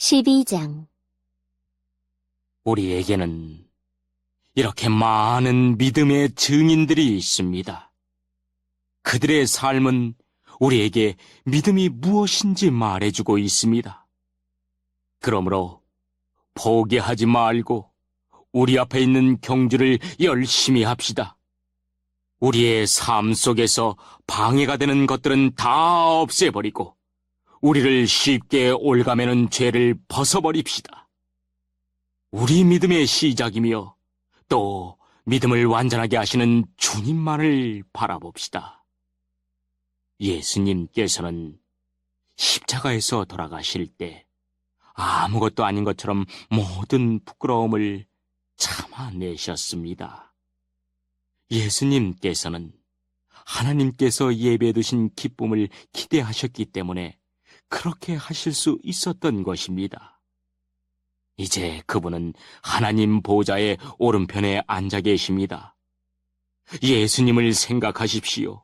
12장. 우리에게는 이렇게 많은 믿음의 증인들이 있습니다. 그들의 삶은 우리에게 믿음이 무엇인지 말해주고 있습니다. 그러므로 포기하지 말고 우리 앞에 있는 경주를 열심히 합시다. 우리의 삶 속에서 방해가 되는 것들은 다 없애버리고 우리를 쉽게 올가매는 죄를 벗어버립시다. 우리 믿음의 시작이며 또 믿음을 완전하게 하시는 주님만을 바라봅시다. 예수님께서는 십자가에서 돌아가실 때 아무것도 아닌 것처럼 모든 부끄러움을 참아내셨습니다. 예수님께서는 하나님께서 예배해 두신 기쁨을 기대하셨기 때문에 그렇게 하실 수 있었던 것입니다. 이제 그분은 하나님 보좌의 오른편에 앉아 계십니다. 예수님을 생각하십시오.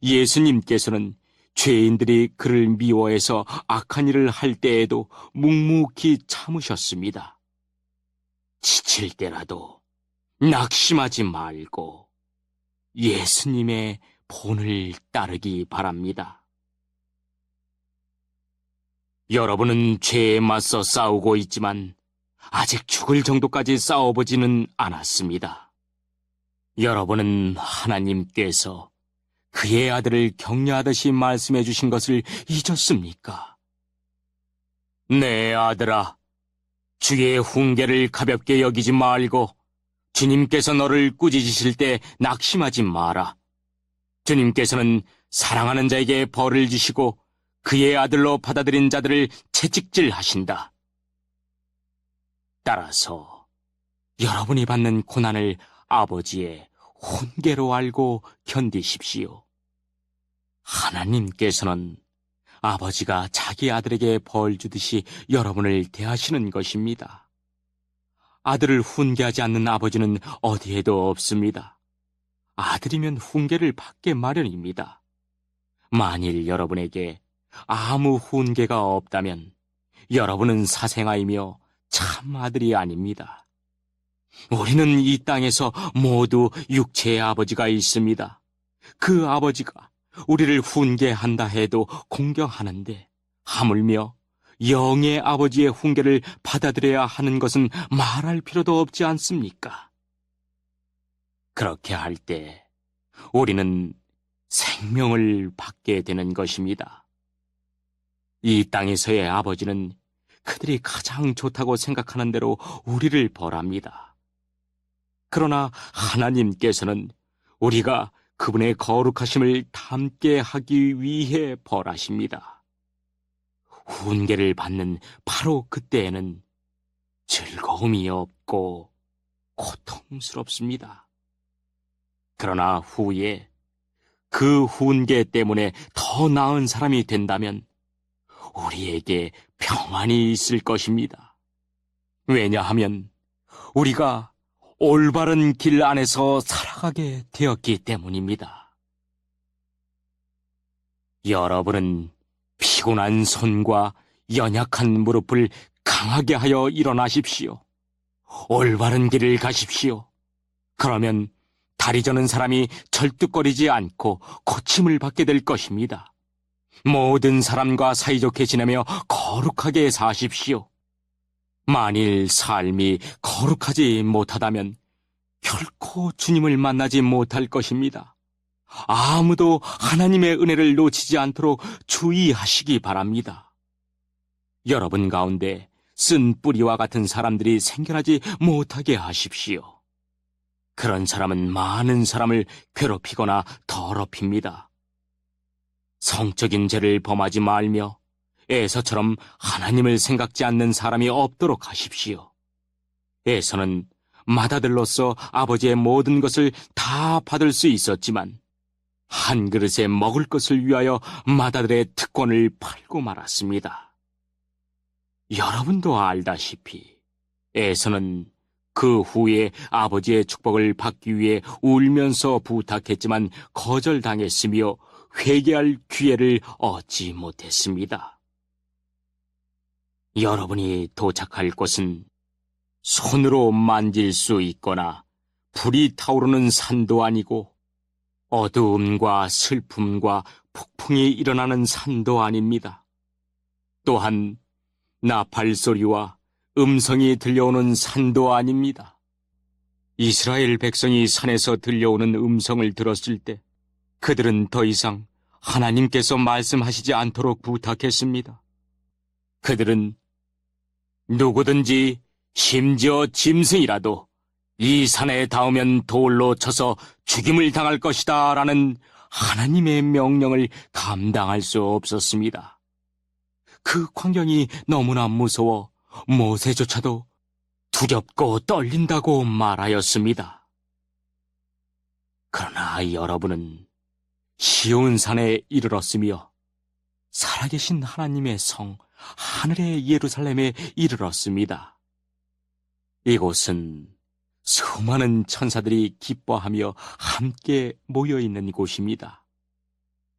예수님께서는 죄인들이 그를 미워해서 악한 일을 할 때에도 묵묵히 참으셨습니다. 지칠 때라도 낙심하지 말고 예수님의 본을 따르기 바랍니다. 여러분은 죄에 맞서 싸우고 있지만 아직 죽을 정도까지 싸워보지는 않았습니다. 여러분은 하나님께서 그의 아들을 격려하듯이 말씀해 주신 것을 잊었습니까? 내 아들아, 주의 훈계를 가볍게 여기지 말고 주님께서 너를 꾸짖으실 때 낙심하지 마라. 주님께서는 사랑하는 자에게 벌을 주시고 그의 아들로 받아들인 자들을 채찍질하신다. 따라서 여러분이 받는 고난을 아버지의 훈계로 알고 견디십시오. 하나님께서는 아버지가 자기 아들에게 벌 주듯이 여러분을 대하시는 것입니다. 아들을 훈계하지 않는 아버지는 어디에도 없습니다. 아들이면 훈계를 받게 마련입니다. 만일 여러분에게 아무 훈계가 없다면 여러분은 사생아이며 참 아들이 아닙니다. 우리는 이 땅에서 모두 육체의 아버지가 있습니다. 그 아버지가 우리를 훈계한다 해도 공경하는데 하물며 영의 아버지의 훈계를 받아들여야 하는 것은 말할 필요도 없지 않습니까? 그렇게 할 때 우리는 생명을 받게 되는 것입니다. 이 땅에서의 아버지는 그들이 가장 좋다고 생각하는 대로 우리를 벌합니다. 그러나 하나님께서는 우리가 그분의 거룩하심을 닮게 하기 위해 벌하십니다. 훈계를 받는 바로 그때에는 즐거움이 없고 고통스럽습니다. 그러나 후에 그 훈계 때문에 더 나은 사람이 된다면 우리에게 평안이 있을 것입니다. 왜냐하면 우리가 올바른 길 안에서 살아가게 되었기 때문입니다. 여러분은 피곤한 손과 연약한 무릎을 강하게 하여 일어나십시오. 올바른 길을 가십시오. 그러면 다리 저는 사람이 절뚝거리지 않고 고침을 받게 될 것입니다. 모든 사람과 사이좋게 지내며 거룩하게 사십시오. 만일 삶이 거룩하지 못하다면 결코 주님을 만나지 못할 것입니다. 아무도 하나님의 은혜를 놓치지 않도록 주의하시기 바랍니다. 여러분 가운데 쓴 뿌리와 같은 사람들이 생겨나지 못하게 하십시오. 그런 사람은 많은 사람을 괴롭히거나 더럽힙니다. 성적인 죄를 범하지 말며 에서처럼 하나님을 생각지 않는 사람이 없도록 하십시오. 에서는 맏아들로서 아버지의 모든 것을 다 받을 수 있었지만 한 그릇에 먹을 것을 위하여 맏아들의 특권을 팔고 말았습니다. 여러분도 알다시피 에서는 그 후에 아버지의 축복을 받기 위해 울면서 부탁했지만 거절당했으며 회개할 기회를 얻지 못했습니다. 여러분이 도착할 곳은 손으로 만질 수 있거나 불이 타오르는 산도 아니고 어두움과 슬픔과 폭풍이 일어나는 산도 아닙니다. 또한 나팔소리와 음성이 들려오는 산도 아닙니다. 이스라엘 백성이 산에서 들려오는 음성을 들었을 때 그들은 더 이상 하나님께서 말씀하시지 않도록 부탁했습니다. 그들은 누구든지 심지어 짐승이라도 이 산에 닿으면 돌로 쳐서 죽임을 당할 것이다 라는 하나님의 명령을 감당할 수 없었습니다. 그 광경이 너무나 무서워 모세조차도 두렵고 떨린다고 말하였습니다. 그러나 여러분은 시온산에 이르렀으며 살아계신 하나님의 성 하늘의 예루살렘에 이르렀습니다. 이곳은 수많은 천사들이 기뻐하며 함께 모여있는 곳입니다.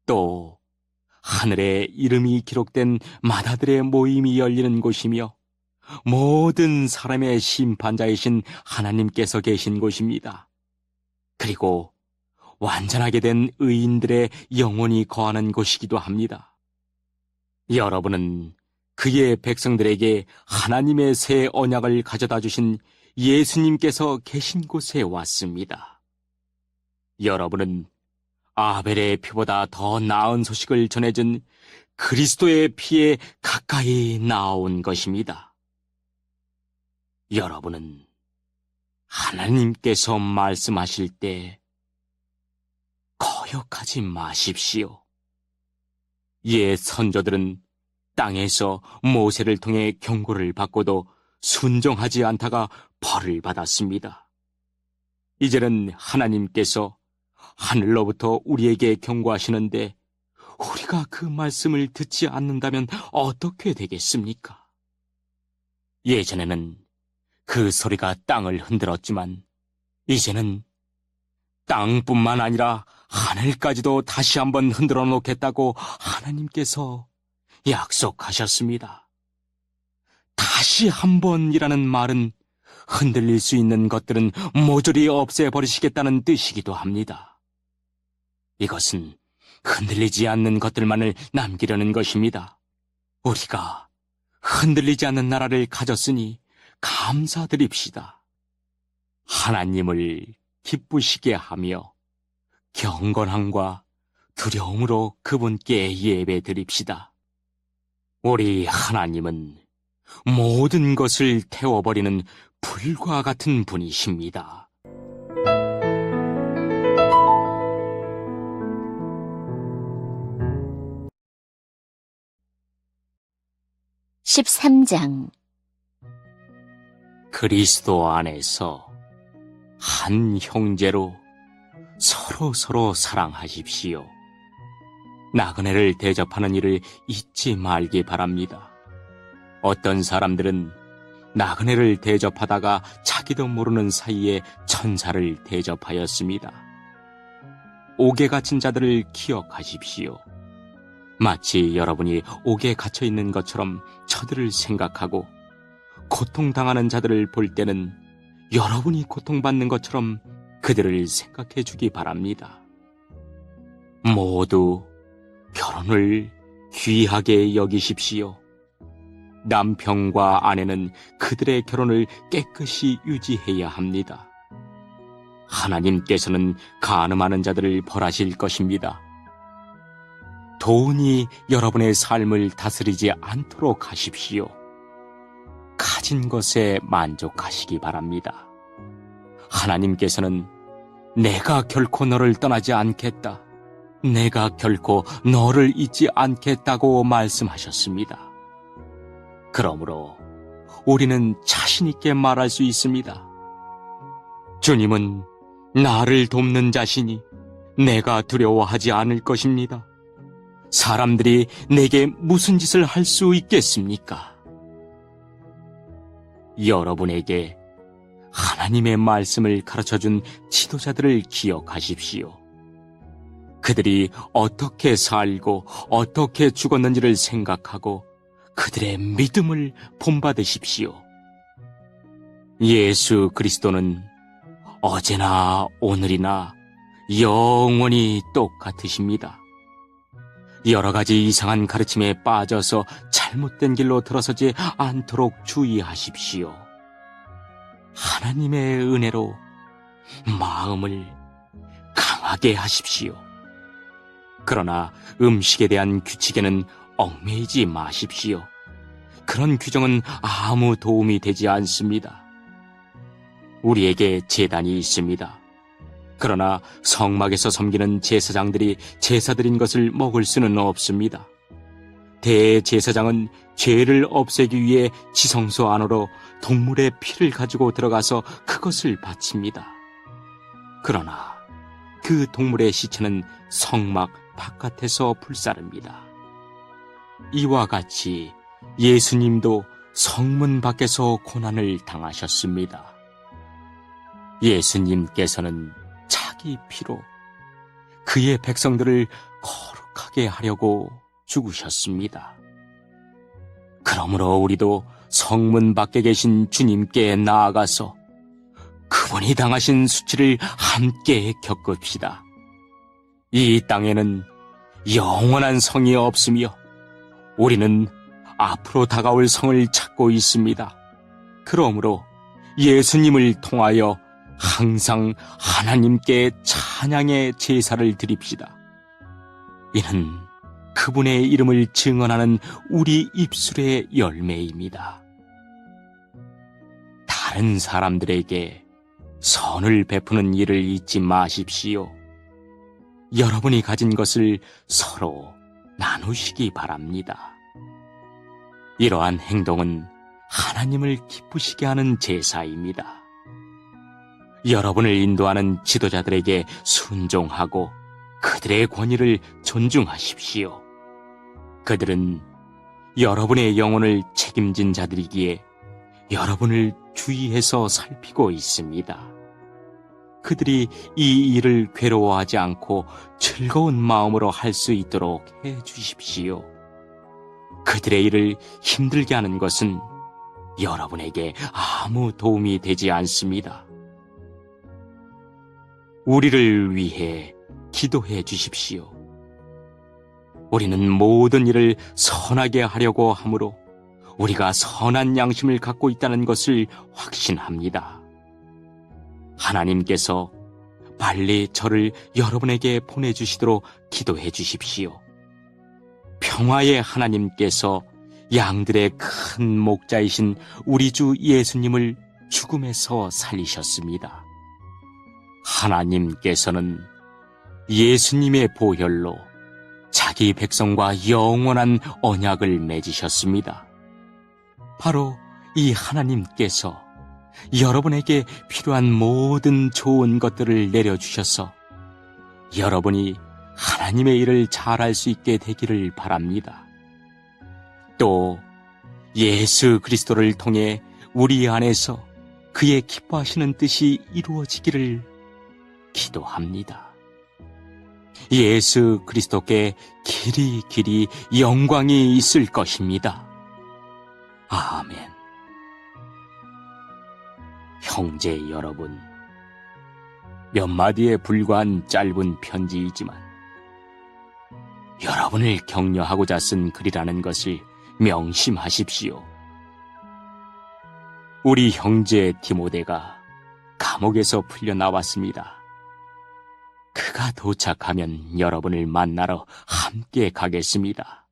또 하늘에 이름이 기록된 마다들의 모임이 열리는 곳이며 모든 사람의 심판자이신 하나님께서 계신 곳입니다. 그리고 완전하게 된 의인들의 영혼이 거하는 곳이기도 합니다. 여러분은 그의 백성들에게 하나님의 새 언약을 가져다 주신 예수님께서 계신 곳에 왔습니다. 여러분은 아벨의 피보다 더 나은 소식을 전해준 그리스도의 피에 가까이 나온 것입니다. 여러분은 하나님께서 말씀하실 때 거역하지 마십시오. 옛 선조들은 땅에서 모세를 통해 경고를 받고도 순종하지 않다가 벌을 받았습니다. 이제는 하나님께서 하늘로부터 우리에게 경고하시는데 우리가 그 말씀을 듣지 않는다면 어떻게 되겠습니까? 예전에는 그 소리가 땅을 흔들었지만 이제는 땅뿐만 아니라 하늘까지도 다시 한번 흔들어 놓겠다고 하나님께서 약속하셨습니다. 다시 한번이라는 말은 흔들릴 수 있는 것들은 모조리 없애버리시겠다는 뜻이기도 합니다. 이것은 흔들리지 않는 것들만을 남기려는 것입니다. 우리가 흔들리지 않는 나라를 가졌으니 감사드립시다. 하나님을 기쁘시게 하며 경건함과 두려움으로 그분께 예배 드립시다. 우리 하나님은 모든 것을 태워버리는 불과 같은 분이십니다. (13장) 그리스도 안에서 한 형제로 서로 사랑하십시오. 나그네를 대접하는 일을 잊지 말기 바랍니다. 어떤 사람들은 나그네를 대접하다가 자기도 모르는 사이에 천사를 대접하였습니다. 옥에 갇힌 자들을 기억하십시오. 마치 여러분이 옥에 갇혀 있는 것처럼 저들을 생각하고 고통당하는 자들을 볼 때는 여러분이 고통받는 것처럼 그들을 생각해 주기 바랍니다. 모두 결혼을 귀하게 여기십시오. 남편과 아내는 그들의 결혼을 깨끗이 유지해야 합니다. 하나님께서는 간음하는 자들을 벌하실 것입니다. 돈이 여러분의 삶을 다스리지 않도록 하십시오. 가진 것에 만족하시기 바랍니다. 하나님께서는 내가 결코 너를 떠나지 않겠다. 내가 결코 너를 잊지 않겠다고 말씀하셨습니다. 그러므로 우리는 자신 있게 말할 수 있습니다. 주님은 나를 돕는 자시니 내가 두려워하지 않을 것입니다. 사람들이 내게 무슨 짓을 할 수 있겠습니까? 여러분에게 하나님의 말씀을 가르쳐준 지도자들을 기억하십시오. 그들이 어떻게 살고 어떻게 죽었는지를 생각하고 그들의 믿음을 본받으십시오. 예수 그리스도는 어제나 오늘이나 영원히 똑같으십니다. 여러 가지 이상한 가르침에 빠져서 잘못된 길로 들어서지 않도록 주의하십시오. 하나님의 은혜로 마음을 강하게 하십시오. 그러나 음식에 대한 규칙에는 얽매이지 마십시오. 그런 규정은 아무 도움이 되지 않습니다. 우리에게 제단이 있습니다. 그러나 성막에서 섬기는 제사장들이 제사드린 것을 먹을 수는 없습니다. 대제사장은 죄를 없애기 위해 지성소 안으로 동물의 피를 가지고 들어가서 그것을 바칩니다. 그러나 그 동물의 시체는 성막 바깥에서 불사릅니다. 이와 같이 예수님도 성문 밖에서 고난을 당하셨습니다. 예수님께서는 자기 피로 그의 백성들을 거룩하게 하려고 죽으셨습니다. 그러므로 우리도 성문 밖에 계신 주님께 나아가서 그분이 당하신 수치를 함께 겪읍시다. 이 땅에는 영원한 성이 없으며 우리는 앞으로 다가올 성을 찾고 있습니다. 그러므로 예수님을 통하여 항상 하나님께 찬양의 제사를 드립시다. 이는 그분의 이름을 증언하는 우리 입술의 열매입니다. 다른 사람들에게 선을 베푸는 일을 잊지 마십시오. 여러분이 가진 것을 서로 나누시기 바랍니다. 이러한 행동은 하나님을 기쁘시게 하는 제사입니다. 여러분을 인도하는 지도자들에게 순종하고 그들의 권위를 존중하십시오. 그들은 여러분의 영혼을 책임진 자들이기에 여러분을 주의해서 살피고 있습니다. 그들이 이 일을 괴로워하지 않고 즐거운 마음으로 할 수 있도록 해 주십시오. 그들의 일을 힘들게 하는 것은 여러분에게 아무 도움이 되지 않습니다. 우리를 위해 기도해 주십시오. 우리는 모든 일을 선하게 하려고 하므로 우리가 선한 양심을 갖고 있다는 것을 확신합니다. 하나님께서 빨리 저를 여러분에게 보내주시도록 기도해 주십시오. 평화의 하나님께서 양들의 큰 목자이신 우리 주 예수님을 죽음에서 살리셨습니다. 하나님께서는 예수님의 보혈로 자기 백성과 영원한 언약을 맺으셨습니다. 바로 이 하나님께서 여러분에게 필요한 모든 좋은 것들을 내려주셔서 여러분이 하나님의 일을 잘할 수 있게 되기를 바랍니다. 또 예수 그리스도를 통해 우리 안에서 그의 기뻐하시는 뜻이 이루어지기를 기도합니다. 예수 그리스도께 길이 영광이 있을 것입니다. 아멘. 형제 여러분, 몇 마디에 불과한 짧은 편지이지만 여러분을 격려하고자 쓴 글이라는 것을 명심하십시오. 우리 형제 디모데가 감옥에서 풀려나왔습니다. 그가 도착하면 여러분을 만나러 함께 가겠습니다.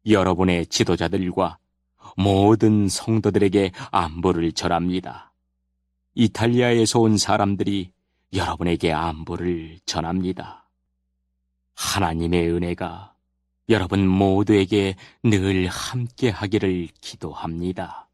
여러분의 지도자들과 모든 성도들에게 안부를 전합니다. 이탈리아에서 온 사람들이 여러분에게 안부를 전합니다. 하나님의 은혜가 여러분 모두에게 늘 함께 하기를 기도합니다.